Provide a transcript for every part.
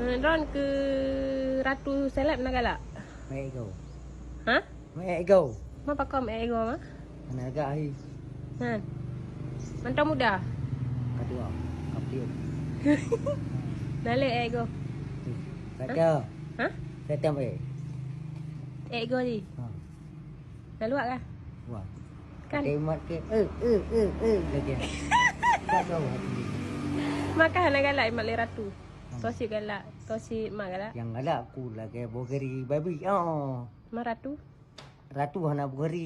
Ron ke Ratu Seleb nak galak? Mai ego. Ha? Mai ego. Ma pakai mek ego ma? Mana agak ai. Ha. Mentang muda. Kedua. Kapil. Nale ego. Kata. Ha? Kata mai. Ego ni. Ha. Dah luak kah? Wah. Kan? Mat ke. Lagi. Tak tahu hati. Makan nak galak mak le Ratu. Tosi galak, tosi mak galak. Yang galak aku lagi bogeri babi. Oh. Ma Ratu. Ratu hana bogeri.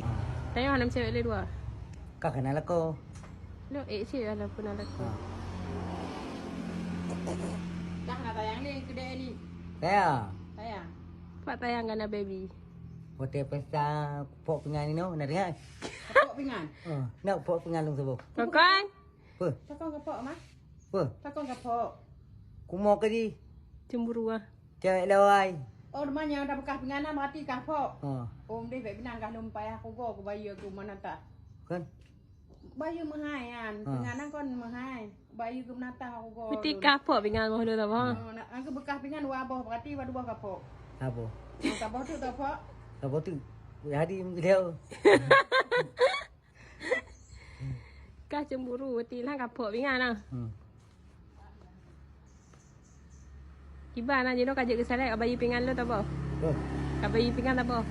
Tanya hanam cewek le dua. Kau kenal aku. Lo si ala pun ala ko. Dah nak tayang ni kedai ni. Saya. Tayang. Pak tayang kana baby. Hotel pesta pok pengan ni no, nak dengar? Kapok pingan. Nak pok pengan lu sebab. Makan. Apa? Takon kapok mah? Apa? Takon kapok. Kumo ke di? Cemburu ah. Cewek lawai. Oh, demanya dah bekas pinganan mati kapok. Ha, Om dia baik pinang kah lumpai aku go aku bayu aku mana tak. kan? Bayu mahai kan. Pinganan kon mahai. Bayu ke menata aku go. Mesti kapok pingan mohon tak apa. Aku bekas pingan dua abah berarti dua kapok. Apa? Kapok tu kapok. Apa tu? Hari mungkin dia. Kah cemburu mesti lah kapok pingan ah. Kiban aja no kajak ke sana bayi pingan lo tak apa. Oh. Bayi pingan tak apa.